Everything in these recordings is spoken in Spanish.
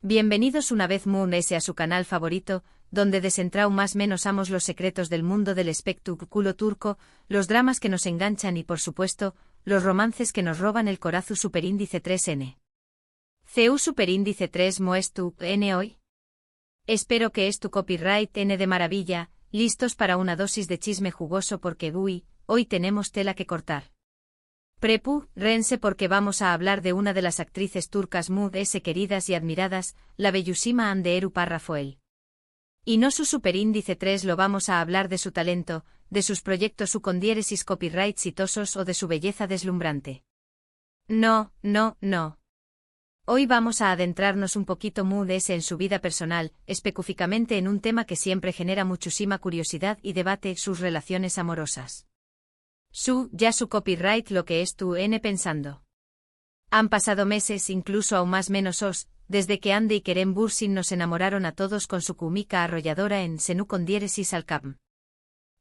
Bienvenidos una vez Moon S a su canal favorito, donde desentrao más menos amos los secretos del mundo del espectáculo turco, los dramas que nos enganchan y por supuesto, los romances que nos roban el corazón superíndice 3N. CU superíndice 3 Moestu N hoy. Espero que es tu copyright N de maravilla, listos para una dosis de chisme jugoso porque hoy tenemos tela que cortar. Prepu, rense porque vamos a hablar de una de las actrices turcas Mood S queridas y admiradas, la bellísima Hande Erupar Rafael. Y no su superíndice 3 lo vamos a hablar de su talento, de sus proyectos su con diéresis copyright exitosos o de su belleza deslumbrante. No. Hoy vamos a adentrarnos un poquito Mood S en su vida personal, específicamente en un tema que siempre genera muchísima curiosidad y debate, sus relaciones amorosas. Su copyright lo que es tu N pensando. Han pasado meses, incluso aún más menos desde que Hande y Kerem Bürsin nos enamoraron a todos con su cómica arrolladora en Senu con diéresis al cap.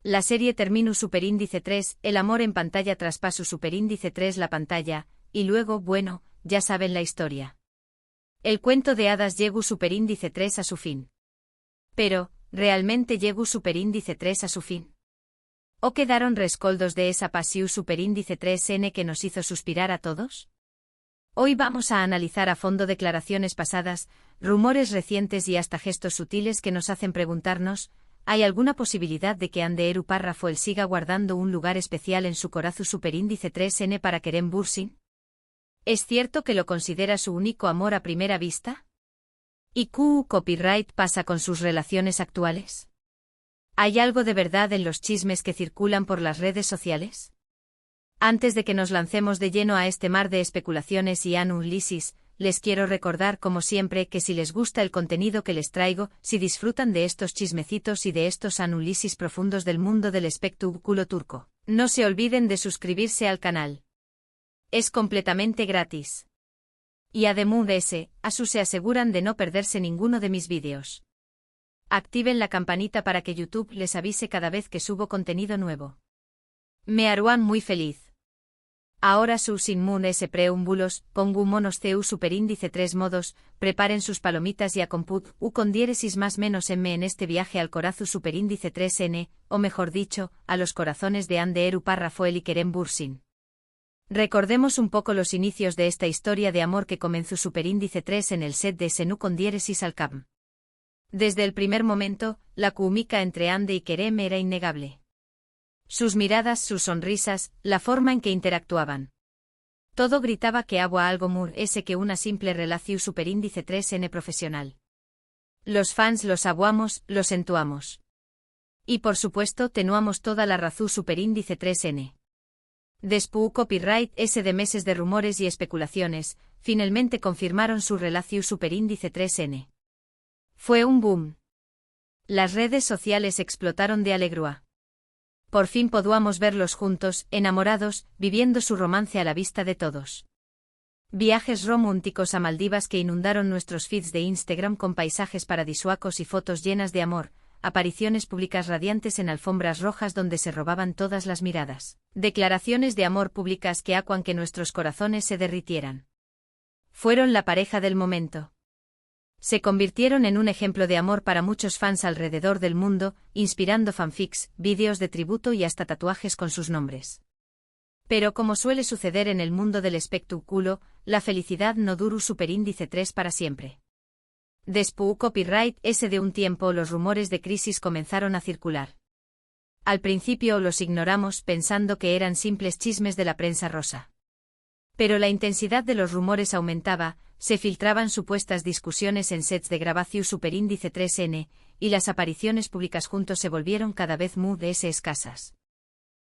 La serie terminó superíndice 3, el amor en pantalla traspaso superíndice 3 la pantalla, y luego, bueno, ya saben la historia. El cuento de hadas llegó superíndice 3 a su fin. Pero, ¿realmente llegó superíndice 3 a su fin? ¿O quedaron rescoldos de esa pasión superíndice 3N que nos hizo suspirar a todos? Hoy vamos a analizar a fondo declaraciones pasadas, rumores recientes y hasta gestos sutiles que nos hacen preguntarnos, ¿hay alguna posibilidad de que Hande Erupar Rafael siga guardando un lugar especial en su corazón superíndice 3N para Kerem Bürsin? ¿Es cierto que lo considera su único amor a primera vista? ¿Y copyright pasa con sus relaciones actuales? ¿Hay algo de verdad en los chismes que circulan por las redes sociales? Antes de que nos lancemos de lleno a este mar de especulaciones y análisis, les quiero recordar como siempre que si les gusta el contenido que les traigo, si disfrutan de estos chismecitos y de estos análisis profundos del mundo del espectáculo turco, no se olviden de suscribirse al canal. Es completamente gratis. Y además se aseguran de no perderse ninguno de mis vídeos. Activen la campanita para que YouTube les avise cada vez que subo contenido nuevo. Me harán muy feliz. Ahora sin Moon S preúmbulos, pongo monos CU superíndice 3 modos, preparen sus palomitas y a comput con diéresis más menos M en este viaje al corazón superíndice 3N, o mejor dicho, a los corazones de Hande Erupar Rafael y Kerem Bürsin. Recordemos un poco los inicios de esta historia de amor que comenzó superíndice 3 en el set de Senu con diéresis al cap. Desde el primer momento, la química entre Hande y Kerem era innegable. Sus miradas, sus sonrisas, la forma en que interactuaban. Todo gritaba que había algo Mood S que una simple relación superíndice 3N profesional. Los fans los aguamos, los entuamos. Y por supuesto tenuamos toda la razón superíndice 3N. Después copyright S de meses de rumores y especulaciones, finalmente confirmaron su relación superíndice 3N. Fue un boom. Las redes sociales explotaron de alegría. Por fin podíamos verlos juntos, enamorados, viviendo su romance a la vista de todos. Viajes románticos a Maldivas que inundaron nuestros feeds de Instagram con paisajes paradisíacos y fotos llenas de amor, apariciones públicas radiantes en alfombras rojas donde se robaban todas las miradas, declaraciones de amor públicas que hacían que nuestros corazones se derritieran. Fueron la pareja del momento. Se convirtieron en un ejemplo de amor para muchos fans alrededor del mundo, inspirando fanfics, vídeos de tributo y hasta tatuajes con sus nombres. Pero como suele suceder en el mundo del espectáculo, la felicidad no duró superíndice 3 para siempre. Después copyright S de un tiempo los rumores de crisis comenzaron a circular. Al principio los ignoramos pensando que eran simples chismes de la prensa rosa. Pero la intensidad de los rumores aumentaba, se filtraban supuestas discusiones en sets de grabación superíndice 3N, y las apariciones públicas juntos se volvieron cada vez Mood S escasas.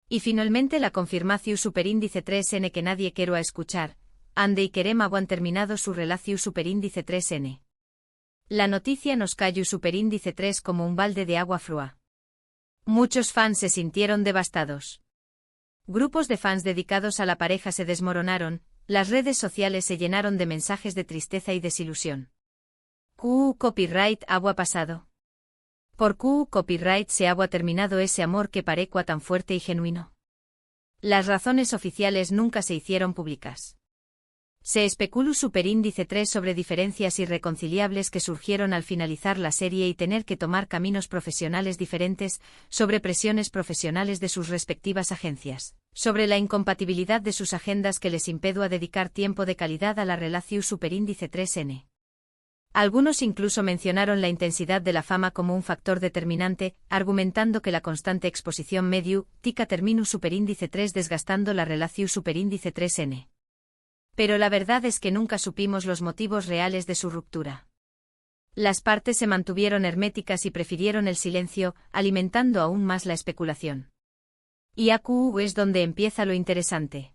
Y finalmente la confirmación superíndice 3N que nadie quiero a escuchar, Hande y Kerem habían terminado su relación superíndice 3N. La noticia nos cayó superíndice 3 como un balde de agua fría. Muchos fans se sintieron devastados. Grupos de fans dedicados a la pareja se desmoronaron, las redes sociales se llenaron de mensajes de tristeza y desilusión. Copyright había pasado. Por copyright se había terminado ese amor que parecía tan fuerte y genuino. Las razones oficiales nunca se hicieron públicas. Se especuló superíndice 3 sobre diferencias irreconciliables que surgieron al finalizar la serie y tener que tomar caminos profesionales diferentes, sobre presiones profesionales de sus respectivas agencias, sobre la incompatibilidad de sus agendas que les impedu a dedicar tiempo de calidad a la relación superíndice 3N. Algunos incluso mencionaron la intensidad de la fama como un factor determinante, argumentando que la constante exposición mediática terminó superíndice 3 desgastando la relación superíndice 3N. Pero la verdad es que nunca supimos los motivos reales de su ruptura. Las partes se mantuvieron herméticas y prefirieron el silencio, alimentando aún más la especulación. Y aquí es donde empieza lo interesante.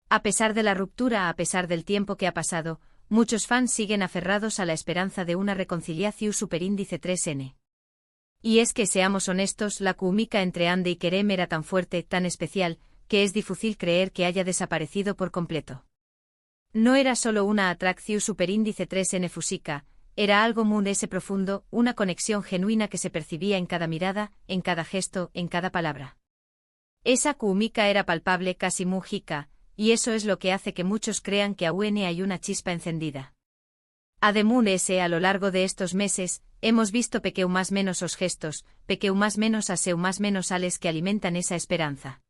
A pesar de la ruptura, a pesar del tiempo que ha pasado, muchos fans siguen aferrados a la esperanza de una reconciliación superíndice 3N. Y es que, seamos honestos, la química entre Ande y Kerem era tan fuerte, tan especial, que es difícil creer que haya desaparecido por completo. No era solo una atracción superíndice 3N física, era algo muy profundo, una conexión genuina que se percibía en cada mirada, en cada gesto, en cada palabra. Esa química era palpable, casi mágica, y eso es lo que hace que muchos crean que aún hay una chispa encendida. Además, a lo largo de estos meses, hemos visto pequeño más menos os gestos, pequeño más menos aseu más menos ales que alimentan esa esperanza.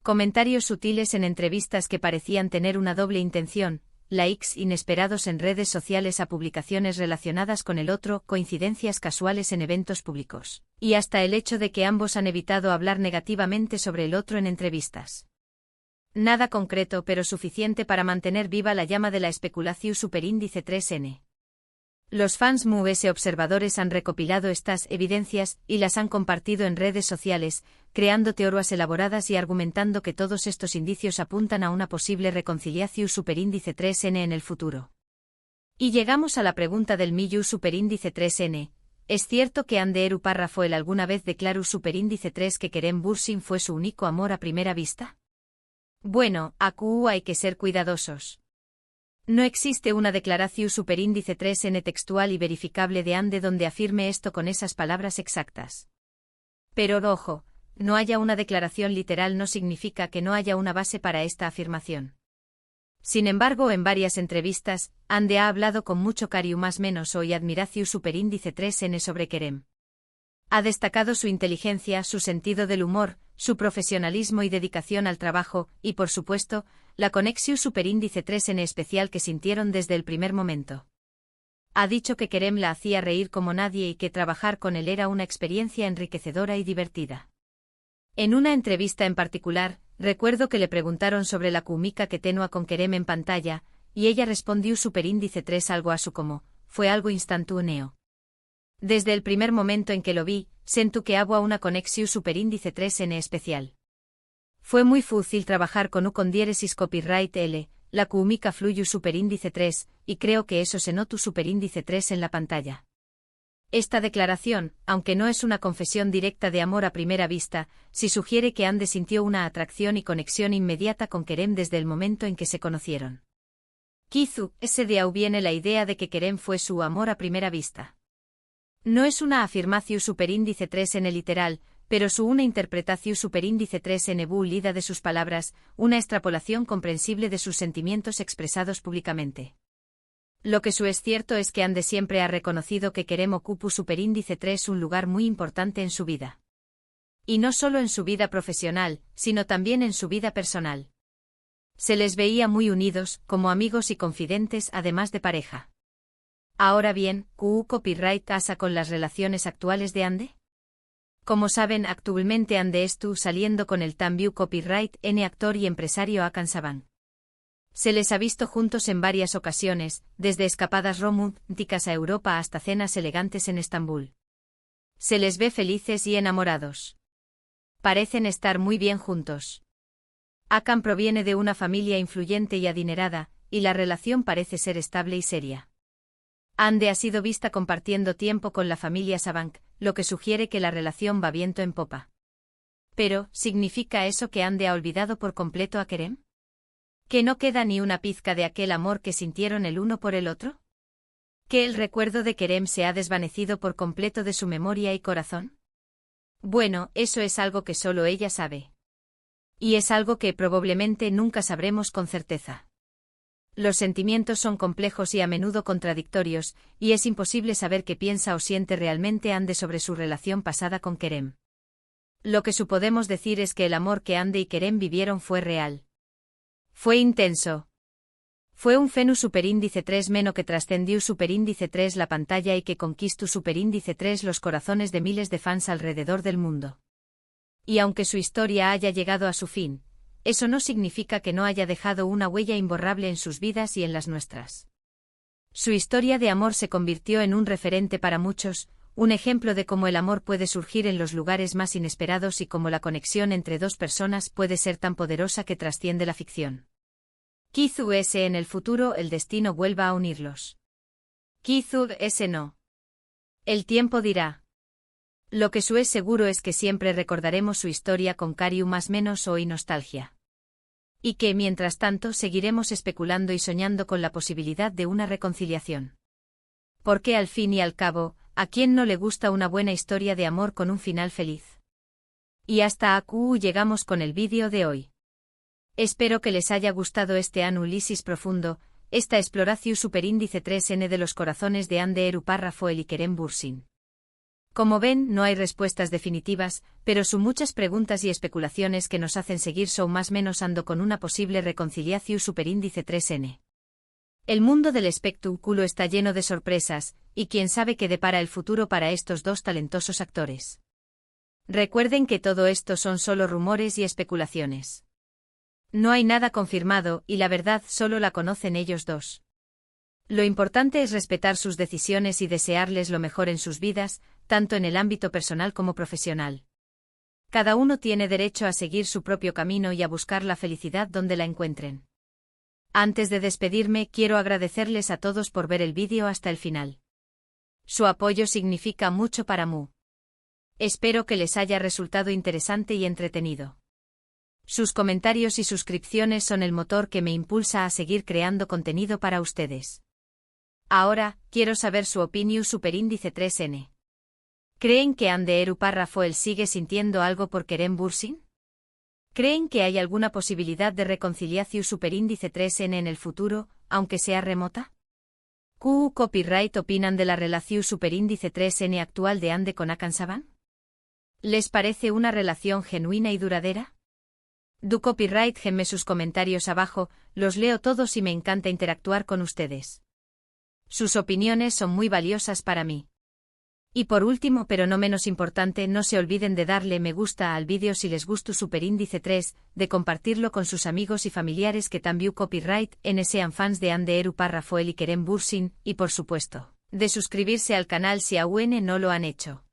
Comentarios sutiles en entrevistas que parecían tener una doble intención, likes inesperados en redes sociales a publicaciones relacionadas con el otro, coincidencias casuales en eventos públicos, y hasta el hecho de que ambos han evitado hablar negativamente sobre el otro en entrevistas. Nada concreto pero suficiente para mantener viva la llama de la especulación superíndice 3N. Los fans observadores han recopilado estas evidencias y las han compartido en redes sociales, creando teorías elaboradas y argumentando que todos estos indicios apuntan a una posible reconciliación superíndice 3N en el futuro. Y llegamos a la pregunta del millón superíndice 3N. ¿Es cierto que Ande párrafo el alguna vez declaró superíndice 3 que Kerem Bürsin fue su único amor a primera vista? Bueno, aquí hay que ser cuidadosos. No existe una declaración superíndice 3N textual y verificable de Ande donde afirme esto con esas palabras exactas. Pero ojo, no haya una declaración literal no significa que no haya una base para esta afirmación. Sin embargo, en varias entrevistas, Ande ha hablado con mucho cariño más menos y admiración superíndice 3N sobre Kerem. Ha destacado su inteligencia, su sentido del humor, su profesionalismo y dedicación al trabajo, y por supuesto, la conexión superíndice 3N especial que sintieron desde el primer momento. Ha dicho que Kerem la hacía reír como nadie y que trabajar con él era una experiencia enriquecedora y divertida. En una entrevista en particular, recuerdo que le preguntaron sobre la química que tenía con Kerem en pantalla, y ella respondió superíndice 3 algo así como, fue algo instantáneo. Desde el primer momento en que lo vi, sentí que había una conexión superíndice 3N especial. Fue muy fácil trabajar con diéresis copyright L, la química fluyu superíndice 3, y creo que eso se notó superíndice 3 en la pantalla. Esta declaración, aunque no es una confesión directa de amor a primera vista, sí sugiere que Ande sintió una atracción y conexión inmediata con Kerem desde el momento en que se conocieron. Quizá ese de ahí viene la idea de que Kerem fue su amor a primera vista. No es una afirmación superíndice 3N literal, pero una interpretación superíndice 3N lida de sus palabras, una extrapolación comprensible de sus sentimientos expresados públicamente. Lo que es cierto es que Ande siempre ha reconocido que Kerem ocupa superíndice 3 un lugar muy importante en su vida. Y no solo en su vida profesional, sino también en su vida personal. Se les veía muy unidos, como amigos y confidentes además de pareja. Ahora bien, ¿qué copyright pasa con las relaciones actuales de Ande? Como saben, actualmente Ande está saliendo con el también copyright N actor y empresario Hakan Saban. Se les ha visto juntos en varias ocasiones, desde escapadas románticas a Europa hasta cenas elegantes en Estambul. Se les ve felices y enamorados. Parecen estar muy bien juntos. Hakan proviene de una familia influyente y adinerada, y la relación parece ser estable y seria. Ande ha sido vista compartiendo tiempo con la familia Sabank, lo que sugiere que la relación va viento en popa. Pero, ¿significa eso que Ande ha olvidado por completo a Kerem? ¿Que no queda ni una pizca de aquel amor que sintieron el uno por el otro? ¿Que el recuerdo de Kerem se ha desvanecido por completo de su memoria y corazón? Bueno, eso es algo que solo ella sabe. Y es algo que probablemente nunca sabremos con certeza. Los sentimientos son complejos y a menudo contradictorios, y es imposible saber qué piensa o siente realmente Ande sobre su relación pasada con Kerem. Lo que podemos decir es que el amor que Ande y Kerem vivieron fue real. Fue intenso. Fue un fenu superíndice 3 meno que trascendió superíndice 3 la pantalla y que conquistó superíndice 3 los corazones de miles de fans alrededor del mundo. Y aunque su historia haya llegado a su fin, eso no significa que no haya dejado una huella imborrable en sus vidas y en las nuestras. Su historia de amor se convirtió en un referente para muchos, un ejemplo de cómo el amor puede surgir en los lugares más inesperados y cómo la conexión entre dos personas puede ser tan poderosa que trasciende la ficción. Quizás en el futuro el destino vuelva a unirlos. Quizás no. El tiempo dirá. Lo que es seguro es que siempre recordaremos su historia con cariño más menos o y nostalgia. Y que, mientras tanto, seguiremos especulando y soñando con la posibilidad de una reconciliación. Porque al fin y al cabo, ¿a quién no le gusta una buena historia de amor con un final feliz? Y hasta aquí llegamos con el vídeo de hoy. Espero que les haya gustado este análisis profundo, esta exploración superíndice 3N de los corazones de Ande Eru Parrafoel y Kerem Bürsin. Como ven, no hay respuestas definitivas, pero son muchas preguntas y especulaciones que nos hacen seguir más menos ando con una posible reconciliación superíndice 3N. El mundo del espectáculo está lleno de sorpresas, y quién sabe qué depara el futuro para estos dos talentosos actores. Recuerden que todo esto son solo rumores y especulaciones. No hay nada confirmado y la verdad solo la conocen ellos dos. Lo importante es respetar sus decisiones y desearles lo mejor en sus vidas, tanto en el ámbito personal como profesional. Cada uno tiene derecho a seguir su propio camino y a buscar la felicidad donde la encuentren. Antes de despedirme, quiero agradecerles a todos por ver el vídeo hasta el final. Su apoyo significa mucho para mí. Espero que les haya resultado interesante y entretenido. Sus comentarios y suscripciones son el motor que me impulsa a seguir creando contenido para ustedes. Ahora, quiero saber su opinión superíndice 3N. ¿Creen que Ande Eru Parrafoel sigue sintiendo algo por Kerem Bürsin? ¿Creen que hay alguna posibilidad de reconciliación superíndice 3N en el futuro, aunque sea remota? ¿Qué copyright opinan de la relación superíndice 3N actual de Ande con Hakan Saban? ¿Les parece una relación genuina y duradera? Du copyright genme sus comentarios abajo, los leo todos y me encanta interactuar con ustedes. Sus opiniones son muy valiosas para mí. Y por último pero no menos importante, no se olviden de darle me gusta al vídeo si les gustó superíndice 3, de compartirlo con sus amigos y familiares que también copyright sean fans de Ande Eru Parrafoel y Kerem Bürsin, y por supuesto, de suscribirse al canal si aún no lo han hecho.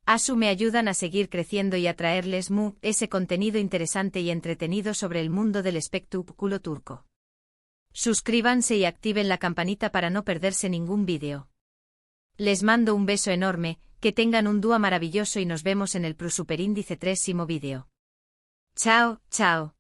Asu me ayudan a seguir creciendo y a traerles ese contenido interesante y entretenido sobre el mundo del espectáculo turco. Suscríbanse y activen la campanita para no perderse ningún vídeo. Les mando un beso enorme, que tengan un día maravilloso y nos vemos en el superíndice 3º vídeo. Chao, chao.